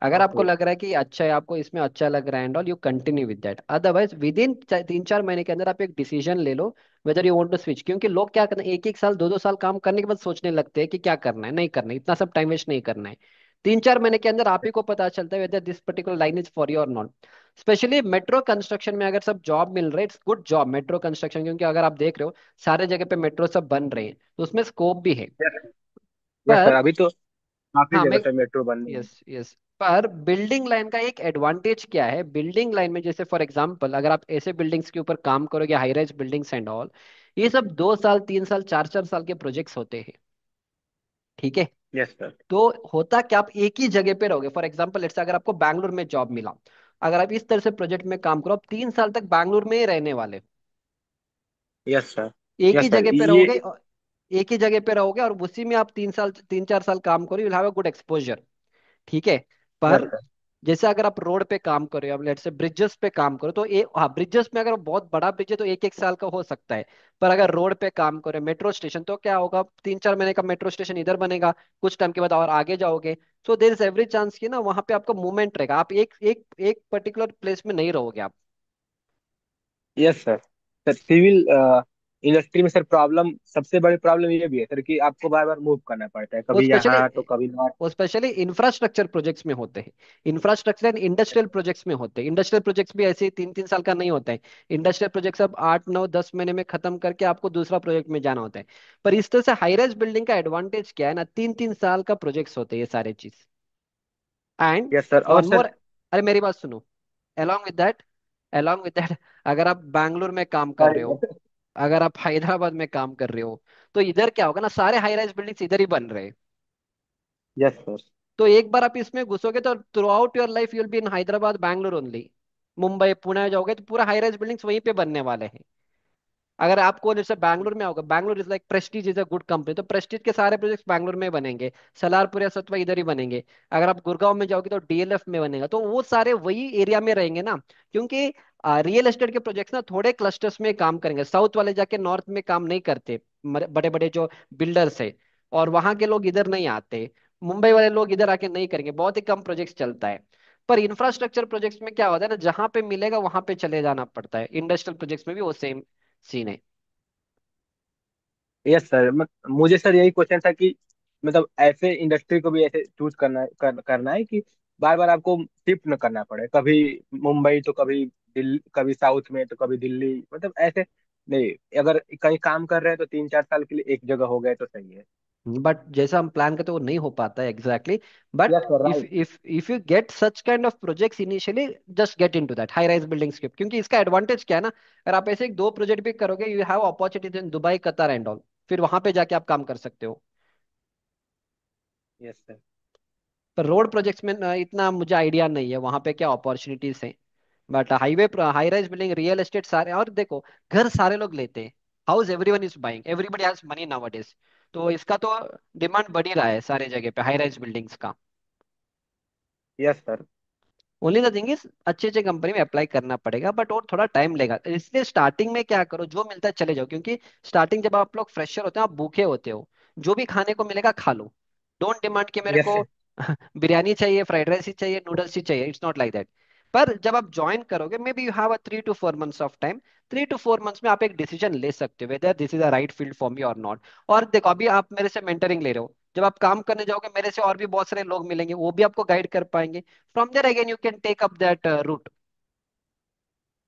अगर आपको ओके। लग रहा है कि अच्छा है, आपको इसमें अच्छा लग रहा है and all, you continue with that. Otherwise within 3-4 महीने के अंदर आप एक डिसीजन ले लो whether you want to switch. क्योंकि लोग क्या करते हैं, 1-1 साल 2-2 साल काम करने के बाद सोचने लगते हैं कि क्या करना है, नहीं करना है, इतना सब टाइम वेस्ट नहीं करना है। 3-4 महीने के अंदर आप ही को पता चलता है whether this particular line is for you और नॉट। स्पेशली मेट्रो कंस्ट्रक्शन में अगर सब जॉब मिल रहा है, it's good job metro construction, क्योंकि अगर आप देख रहे हो सारे जगह पे मेट्रो सब बन रहे हैं, तो उसमें स्कोप भी है। यस सर, पर अभी तो काफी हाँ जगह मैं, से मेट्रो बन रही है। यस यस, पर बिल्डिंग लाइन का एक एडवांटेज क्या है, बिल्डिंग लाइन में जैसे फॉर एग्जांपल अगर आप ऐसे बिल्डिंग्स के ऊपर काम करोगे, high rise buildings and all, ये सब 2 साल 3 साल 4-4 साल के प्रोजेक्ट्स होते हैं। ठीक है। Yes sir. तो होता क्या, आप एक ही जगह पे रहोगे। फॉर एग्जांपल लेट्स से अगर आपको बैंगलोर में जॉब मिला, अगर आप इस तरह से प्रोजेक्ट में काम करो, आप 3 साल तक बैंगलोर में ही रहने वाले। Yes sir. एक ही यस सर जगह पे ये। रहोगे एक ही जगह पे रहोगे और उसी में आप 3 4 साल काम करो, you have a good exposure. ठीक है। यस पर सर। जैसे अगर आप रोड पे काम करो या लेट से ब्रिजेस पे काम करो, तो हाँ, ब्रिजेस में अगर बहुत बड़ा ब्रिज है तो 1-1 साल का हो सकता है। पर अगर रोड पे काम करो, मेट्रो स्टेशन, तो क्या होगा, 3-4 महीने का मेट्रो स्टेशन इधर बनेगा, कुछ टाइम के बाद और आगे जाओगे। सो देर इज एवरी चांस कि ना वहां पे आपका मूवमेंट रहेगा, आप एक एक एक पर्टिकुलर प्लेस में नहीं रहोगे आप। Yes sir. Sir civil industry में सर प्रॉब्लम, सबसे बड़ी प्रॉब्लम ये भी है सर कि आपको बार बार मूव करना पड़ता है, वो कभी स्पेशली यहाँ तो कभी नॉर्थ। वो स्पेशली इंफ्रास्ट्रक्चर प्रोजेक्ट्स में होते हैं। इंफ्रास्ट्रक्चर एंड इंडस्ट्रियल प्रोजेक्ट्स में होते हैं। इंडस्ट्रियल प्रोजेक्ट्स भी ऐसे ही 3-3 साल का नहीं होता है। इंडस्ट्रियल प्रोजेक्ट्स अब 8-9-10 महीने में खत्म करके आपको दूसरा प्रोजेक्ट में जाना होता है। पर इस तरह से हाई राइज बिल्डिंग का एडवांटेज क्या है ना, 3-3 साल का प्रोजेक्ट्स होते हैं ये सारे चीज। And yes sir. और वन सर मोर, अरे मेरी बात सुनो। अलोंग विद दैट अगर आप बैंगलोर में काम कर रहे हो, अगर आप हैदराबाद में काम कर रहे हो, तो इधर क्या होगा ना, सारे हाई राइज बिल्डिंग्स इधर ही बन रहे हैं। Yes sir. तो एक बार आप इसमें घुसोगे तो through out your life you'll be in Hyderabad Bangalore only. Mumbai Pune जाओगे तो पूरा हाई राइज बिल्डिंग्स वहीं पे बनने वाले हैं। अगर आपको जैसे बैंगलोर में होगा, Bangalore is like Prestige is a good company, तो प्रेस्टीज के सारे प्रोजेक्ट्स बैंगलोर में बनेंगे। सलारपुर या सतवा इधर ही बनेंगे। अगर आप गुड़गांव में जाओगे तो डीएलएफ में बनेगा, तो वो सारे वही एरिया में रहेंगे ना। क्योंकि रियल एस्टेट के प्रोजेक्ट्स ना थोड़े क्लस्टर्स में काम करेंगे, साउथ वाले जाके नॉर्थ में काम नहीं करते, बड़े बड़े जो बिल्डर्स है, और वहां के लोग इधर नहीं आते। मुंबई वाले लोग इधर आके नहीं करेंगे, बहुत ही कम प्रोजेक्ट्स चलता है। पर इंफ्रास्ट्रक्चर प्रोजेक्ट्स में क्या होता है ना, जहां पे मिलेगा वहां पे चले जाना पड़ता है। इंडस्ट्रियल प्रोजेक्ट्स में भी वो सेम सीन है। यस सर, मुझे सर यही क्वेश्चन था कि मतलब ऐसे इंडस्ट्री को भी ऐसे चूज करना है कि बार बार आपको शिफ्ट न करना पड़े, कभी मुंबई तो कभी दिल्ली, कभी साउथ में तो कभी दिल्ली, मतलब ऐसे नहीं। अगर कहीं काम कर रहे हैं तो 3 4 साल के लिए एक जगह हो गए तो सही है। बट जैसा हम प्लान करते हैं वो नहीं हो पाता है exactly. But yes sir, if right. If you get such kind of projects initially, just get into that high rise building script, क्योंकि इसका एडवांटेज क्या है ना, अगर आप ऐसे एक दो प्रोजेक्ट भी करोगे, you have opportunities in Dubai, Qatar and all, फिर वहां पे जाके आप काम कर सकते हो। Yes sir. पर रोड प्रोजेक्ट्स में इतना मुझे आइडिया नहीं है वहां पे क्या अपॉर्चुनिटीज हैं। But highway, high rise building, real estate सारे, और देखो घर सारे लोग लेते हैं, house everyone is buying, everybody has money nowadays. तो इसका तो डिमांड बढ़ ही रहा है सारे जगह पे हाई राइज बिल्डिंग्स का। Yes sir. Only the thing is अच्छे अच्छे कंपनी में अप्लाई करना पड़ेगा, बट और थोड़ा टाइम लेगा, इसलिए स्टार्टिंग में क्या करो, जो मिलता है चले जाओ, क्योंकि स्टार्टिंग जब आप लोग फ्रेशर होते हो, आप भूखे होते हो, जो भी खाने को मिलेगा खा लो। डोंट डिमांड कि मेरे यस को सर। बिरयानी चाहिए, फ्राइड राइस ही चाहिए, नूडल्स ही चाहिए, इट्स नॉट लाइक दैट। पर जब आप ज्वाइन करोगे, may be you have a 3 to 4 months of time. 3 to 4 months में आप एक डिसीजन ले सकते हो whether this is a right field for me और नॉट। और देखो अभी आप मेरे से मेंटरिंग ले रहे हो, जब आप काम करने जाओगे मेरे से और भी बहुत सारे लोग मिलेंगे, वो भी आपको गाइड कर पाएंगे। From there again you can take up that route.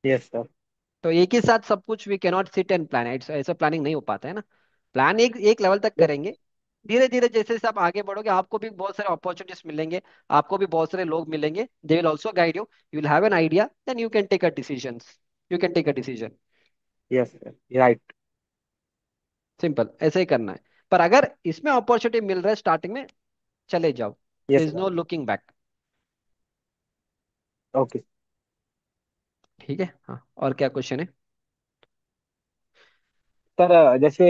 Yes sir. तो एक ही साथ सब कुछ we cannot sit and plan, ऐसा प्लानिंग नहीं हो पाता है ना। प्लान एक एक लेवल तक यस। करेंगे, धीरे धीरे जैसे जैसे आप आगे बढ़ोगे आपको भी बहुत सारे अपॉर्चुनिटीज मिलेंगे, आपको भी बहुत सारे लोग मिलेंगे, they will also guide you, you will have an idea, then you can take a decision. You can take a decision. Yes sir, right. Simple ऐसे ही करना है। पर अगर इसमें अपॉर्चुनिटी मिल रहा है स्टार्टिंग में, चले जाओ, there yes is sir. No looking back. Okay. ठीक है, हाँ, और क्या क्वेश्चन है? सर जैसे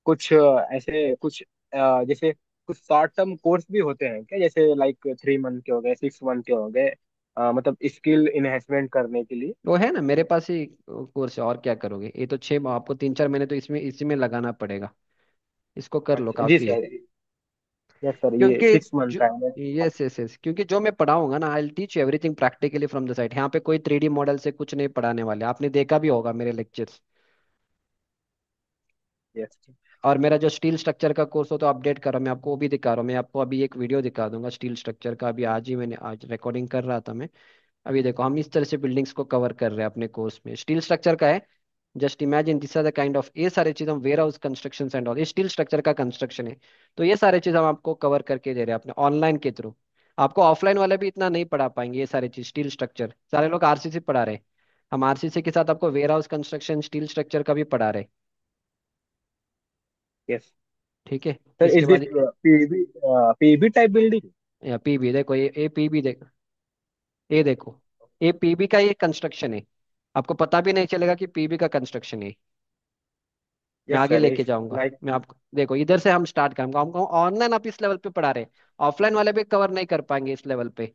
कुछ ऐसे कुछ जैसे कुछ शॉर्ट टर्म कोर्स भी होते हैं क्या, जैसे लाइक 3 मंथ के हो गए, 6 मंथ के हो गए, मतलब स्किल इन्हेंसमेंट करने के लिए। वो है ना मेरे पास ही कोर्स है, और क्या करोगे, ये तो छः, आपको 3 4 महीने तो इसमें इसी में लगाना पड़ेगा, इसको कर लो अच्छा जी काफी है। सर। यस सर, ये क्योंकि 6 मंथ का है ना। यस यस यस, क्योंकि जो मैं पढ़ाऊंगा ना, I will teach you everything practically from the side, यहाँ पे कोई 3D मॉडल से कुछ नहीं पढ़ाने वाले, आपने देखा भी होगा मेरे लेक्चर्स। यस। और मेरा जो स्टील स्ट्रक्चर का कोर्स हो तो अपडेट कर रहा हूँ, मैं आपको वो भी दिखा रहा हूँ, मैं आपको अभी एक वीडियो दिखा दूंगा स्टील स्ट्रक्चर का, अभी आज ही मैंने आज रिकॉर्डिंग कर रहा था मैं। अभी देखो हम इस तरह से बिल्डिंग्स को कवर कर रहे हैं अपने कोर्स में, स्टील स्ट्रक्चर का है। Just imagine this are the kind of, ये सारे चीज हम warehouse construction and all, ये स्टील स्ट्रक्चर का कंस्ट्रक्शन है। तो ये सारे चीज हम आपको कवर करके दे रहे हैं अपने ऑनलाइन के थ्रू। आपको ऑफलाइन वाले भी इतना नहीं पढ़ा पाएंगे ये सारे चीज, स्टील स्ट्रक्चर सारे लोग आरसीसी पढ़ा रहे हैं, हम आरसीसी के साथ आपको warehouse construction steel structure का भी पढ़ा रहे हैं। यस ठीक है, सर, इसके इज दिस बाद पीबी, पीबी टाइप बिल्डिंग? या पीबी देखो, ये पीबी देखो, ये देखो, ये पीबी का ये कंस्ट्रक्शन है। आपको पता भी नहीं चलेगा कि पीबी का कंस्ट्रक्शन है। मैं यस आगे सर, लेके इज जाऊंगा, लाइक। मैं आपको देखो इधर से हम स्टार्ट करेंगे, हमको ऑनलाइन आप इस लेवल पे पढ़ा रहे, ऑफलाइन वाले भी कवर नहीं कर पाएंगे इस लेवल पे।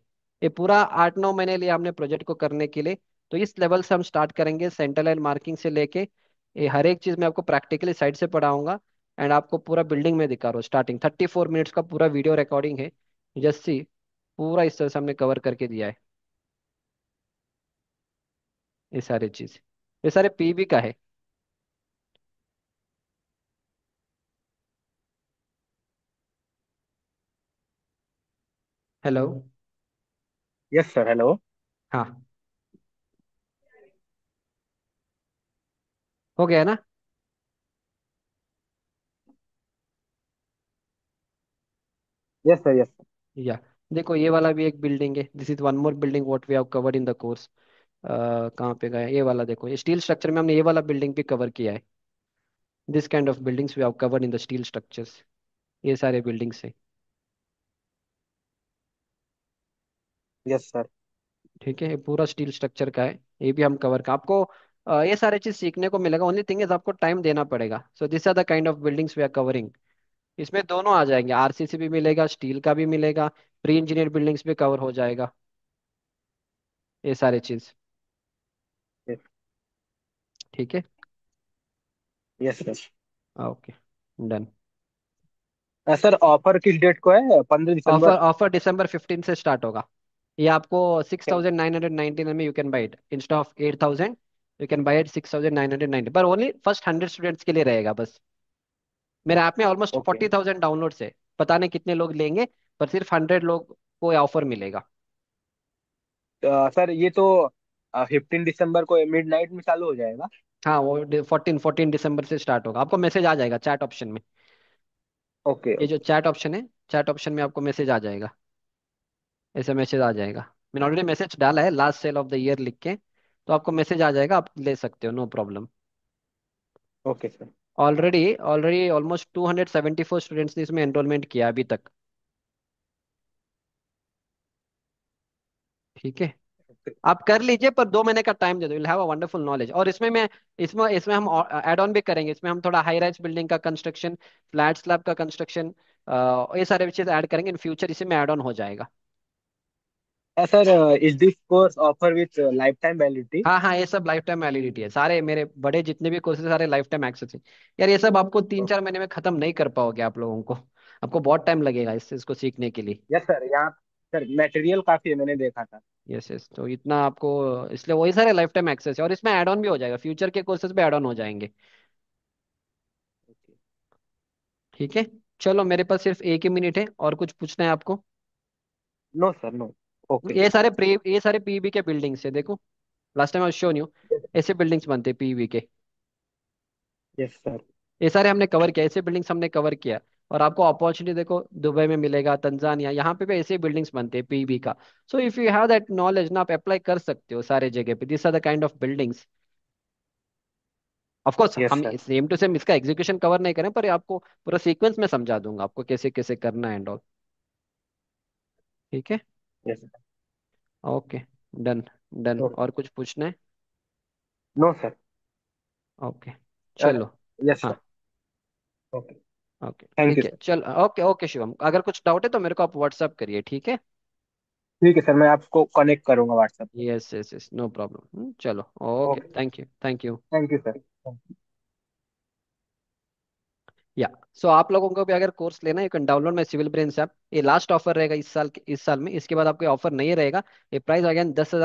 ये पूरा 8 9 महीने लिया हमने प्रोजेक्ट को करने के लिए। तो इस लेवल से हम स्टार्ट करेंगे, सेंटर लाइन मार्किंग से लेके ये हर एक चीज मैं आपको प्रैक्टिकली साइड से पढ़ाऊंगा। एंड आपको पूरा बिल्डिंग में दिखा रहा हूँ, स्टार्टिंग 34 मिनट्स का पूरा वीडियो रिकॉर्डिंग है। जस्ट सी, पूरा इस तरह से हमने कवर करके दिया है ये सारी चीज, ये सारे पीबी का है। हेलो। Yes sir, hello. हाँ, हो गया ना? Yes sir. यस। या देखो ये वाला भी एक बिल्डिंग है, this is one more building what we have covered in the course. कहाँ पे गए, ये वाला देखो, ये स्टील स्ट्रक्चर में हमने ये वाला बिल्डिंग भी कवर किया है। This kind of buildings we have covered in the steel structures, ये सारे बिल्डिंग्स हैं। Yes sir. ठीक है, ये पूरा स्टील स्ट्रक्चर का है, ये भी हम कवर का आपको ये सारे चीज सीखने को मिलेगा। ओनली थिंग इज आपको टाइम देना पड़ेगा। So this are the kind of buildings we are covering. इसमें दोनों आ जाएंगे, आरसीसी भी मिलेगा, स्टील का भी मिलेगा, प्री इंजीनियर बिल्डिंग्स भी कवर हो जाएगा, ये सारे चीज। ठीक है। Yes sir. Okay, done. Sir offer किस डेट को है, 15 दिसंबर? ऑफर ऑफर December 15 से स्टार्ट होगा। ये आपको 6,999 में you can buy it instead of 8,000। You can buy it 6,990, पर ओनली फर्स्ट 100 स्टूडेंट्स के लिए रहेगा बस। मेरे ऐप में ऑलमोस्ट ओके। 40,000 डाउनलोड्स है। पता नहीं कितने लोग लेंगे, पर सिर्फ 100 लोग को ऑफर मिलेगा। सर ये तो 15 दिसंबर को मिड नाइट में चालू हो जाएगा? हाँ, वो 14 December से स्टार्ट होगा। आपको मैसेज आ जाएगा चैट ऑप्शन में। ओके ये जो ओके। चैट ऑप्शन है, चैट ऑप्शन में आपको मैसेज आ जाएगा। ऐसे मैसेज आ जाएगा। मैंने ऑलरेडी मैसेज डाला है, last sale of the year लिख के। तो आपको मैसेज आ जाएगा, आप ले सकते हो, no problem. Okay sir. Already already almost 274 students ने इसमें एनरोलमेंट किया अभी तक। ठीक है। आप कर लीजिए, पर 2 महीने का टाइम दे दो, will have a wonderful knowledge. और इसमें मैं, इसमें इसमें हम ऐड ऑन भी करेंगे। इसमें हम थोड़ा हाई राइज बिल्डिंग का कंस्ट्रक्शन, फ्लैट स्लैब का कंस्ट्रक्शन, ये सारे चीज ऐड करेंगे इन फ्यूचर। इसी में ऐड ऑन हो जाएगा। Sir is this course offer with life time validity? हाँ हाँ, ये सब लाइफ टाइम वैलिडिटी है। सारे मेरे बड़े जितने भी कोर्सेज सारे लाइफ टाइम एक्सेस है। यार ये सब आपको 3-4 महीने में खत्म नहीं कर पाओगे आप लोगों को। आपको बहुत टाइम लगेगा इसको सीखने के लिए। यस सर, यहाँ सर मटेरियल काफी है, मैंने देखा था। यस यस, तो इतना आपको, इसलिए वही सारे लाइफ टाइम एक्सेस है। और इसमें ऐड ऑन भी हो जाएगा, फ्यूचर के कोर्सेज पे ऐड ऑन हो जाएंगे। ठीक है। चलो, मेरे पास सिर्फ एक ही मिनट है, और कुछ पूछना है आपको? No sir, no. ओके। ये सारे पीईबी के बिल्डिंग्स है, देखो। Last time I shown you. ऐसे बिल्डिंग्स बनते हैं पीईबी के। Yes sir. ये सारे हमने कवर किया, ऐसे बिल्डिंग्स हमने कवर किया। और आपको अपॉर्चुनिटी देखो दुबई में मिलेगा, तंजानिया, यहाँ पे भी ऐसे बिल्डिंग्स बनते हैं पीईबी का। So if you have that knowledge ना, आप अप्लाई कर सकते हो सारे जगह पे। This are the kind of buildings. Of course yes हम सर। सेम टू सेम इसका एग्जीक्यूशन कवर नहीं करें, पर ये आपको पूरा सीक्वेंस में समझा दूंगा आपको कैसे कैसे करना है एंड ऑल। ठीक है। Yes sir. Okay, done. Done, okay. और कुछ पूछना है? No sir. ओके, चलो। यस हाँ। Sir. Okay. Okay, thank you ठीक है, सर। चल। ओके ओके शिवम, अगर कुछ डाउट है तो मेरे को आप व्हाट्सअप करिए, ठीक है? ठीक है सर, मैं आपको कनेक्ट करूंगा व्हाट्सएप पे। Yes yes yes, no problem. चलो, okay, okay. Thank you, thank you. Thank you sir. Yeah, so आप लोगों को भी अगर कोर्स लेना है, you can download my civil brains app. ये लास्ट ऑफर रहेगा इस साल में। इसके बाद आपको ऑफर नहीं रहेगा। ये प्राइस अगेन 10,000